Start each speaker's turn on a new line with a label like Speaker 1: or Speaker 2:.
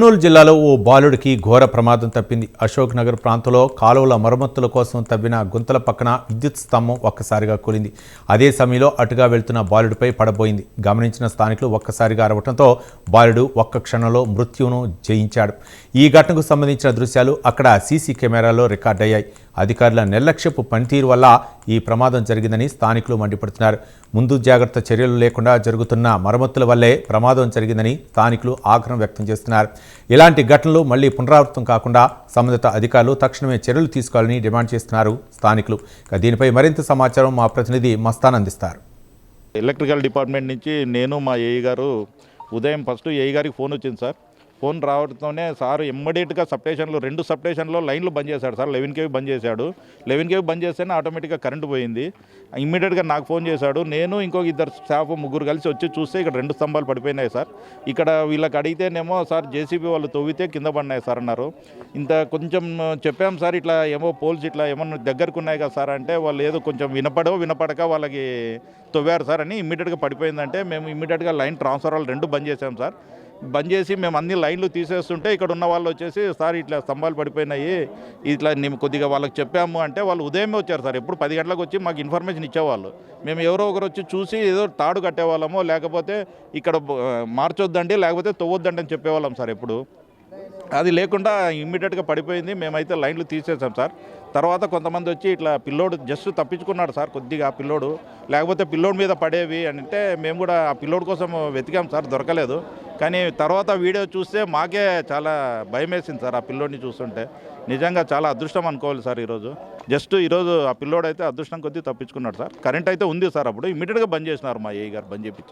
Speaker 1: కర్నూలు జిల్లాలో ఓ బాలుడికి ఘోర ప్రమాదం తప్పింది. అశోక్ నగర్ ప్రాంతంలో కాలువల మరమ్మతుల కోసం తవ్విన గుంతల పక్కన విద్యుత్ స్తంభం ఒక్కసారిగా కూలింది. అదే సమయంలో అటుగా వెళ్తున్న బాలుడిపై పడబోయింది. గమనించిన స్థానికులు ఒక్కసారిగా అరవటంతో బాలుడు ఒక్క క్షణంలో మృత్యువును జయించాడు. ఈ ఘటనకు సంబంధించిన దృశ్యాలు అక్కడ సీసీ కెమెరాలో రికార్డయ్యాయి. అధికారుల నిర్లక్ష్యపు పనితీరు వల్ల ఈ ప్రమాదం జరిగిందని స్థానికులు మండిపడుతున్నారు. ముందు జాగ్రత్త చర్యలు లేకుండా జరుగుతున్న మరమ్మతుల వల్లే ప్రమాదం జరిగిందని స్థానికులు ఆగ్రహం వ్యక్తం చేస్తున్నారు. ఇలాంటి ఘటనలు మళ్లీ పునరావృతం కాకుండా సంబంధిత అధికారులు తక్షణమే చర్యలు తీసుకోవాలని డిమాండ్ చేస్తున్నారు స్థానికులు. దీనిపై మరింత సమాచారం మా ప్రతినిధి మస్తాన్ అందిస్తారు.
Speaker 2: ఎలక్ట్రికల్ డిపార్ట్మెంట్ నుంచి నేను మా ఏఈ గారు ఉదయం ఫస్ట్ ఏఈ గారికి ఫోన్ వచ్చింది సార్. ఫోన్ రావడంతోనే సార్ ఇమ్మీడియట్గా రెండు సబ్స్టేషన్లో లైన్లు బంద్ చేశాడు సార్. 11 kV బంద్ చేశాడు. 11 kV బంద్ చేస్తేనే ఆటోమేటిక్గా కరెంటు పోయింది. ఇమ్మీడియట్గా నాకు ఫోన్ చేశాడు. నేను ఇంకొక ఇద్దరు స్టాఫ్ ముగ్గురు కలిసి వచ్చి చూస్తే ఇక్కడ 2 స్తంభాలు పడిపోయినాయి సార్. ఇక్కడ వీళ్ళకి అడిగితేనేమో సార్ జేసీబీ వాళ్ళు తవ్వితే కింద పడినాయి సార్ అన్నారు. ఇంత కొంచెం చెప్పాం సార్, ఇట్లా ఏమో పోల్స్ ఇట్లా ఏమన్నా దగ్గరకు ఉన్నాయి కదా సార్ అంటే వాళ్ళు ఏదో కొంచెం వినపడక వాళ్ళకి తవ్వారు సార్ అని ఇమ్మీడియట్గా పడిపోయిందంటే మేము ఇమ్మీడియట్గా లైన్ ట్రాన్స్ఫార్మర్లు 2 బంద్ చేసాం సార్. బంద్ చేసి మేము అన్ని లైన్లు తీసేస్తుంటే ఇక్కడ ఉన్న వాళ్ళు వచ్చేసి సార్ ఇట్లా స్తంభాలు పడిపోయినాయి, ఇట్లా మేము కొద్దిగా వాళ్ళకి చెప్పాము అంటే వాళ్ళు ఉదయమే వచ్చారు సార్. ఎప్పుడు 10 గంటలకు వచ్చి మాకు ఇన్ఫర్మేషన్ ఇచ్చేవాళ్ళు. మేము ఎవరో ఒకరు వచ్చి చూసి ఏదో తాడు కట్టేవాళ్ళమో లేకపోతే ఇక్కడ మార్చొద్దండి లేకపోతే తవ్వొద్దండి అని చెప్పేవాళ్ళం సార్. ఎప్పుడు అది లేకుండా ఇమ్మీడియట్గా పడిపోయింది. మేమైతే లైన్లు తీసేసాం సార్. తర్వాత కొంతమంది వచ్చి ఇట్లా పిల్లోడు జస్ట్ తప్పించుకున్నాడు సార్ కొద్దిగా పిల్లోడు, లేకపోతే పిల్లోడి మీద పడేవి అంటే మేము కూడా ఆ పిల్లోడు కోసం వెతికాం సార్, దొరకలేదు. కానీ తర్వాత వీడియో చూస్తే మాకే చాలా భయం వేసింది సార్. ఆ పిల్లోడిని చూస్తుంటే నిజంగా చాలా అదృష్టం అనుకోవాలి సార్. ఈరోజు ఆ పిల్లోడు అయితే అదృష్టం కొద్దీ తప్పించుకున్నాడు సార్. కరెంట్ అయితే ఉంది సార్. అప్పుడు ఇమ్మీడియట్గా బంద్ చేసినారు, మా ఏఈ గారు బంద్ చేయించారు.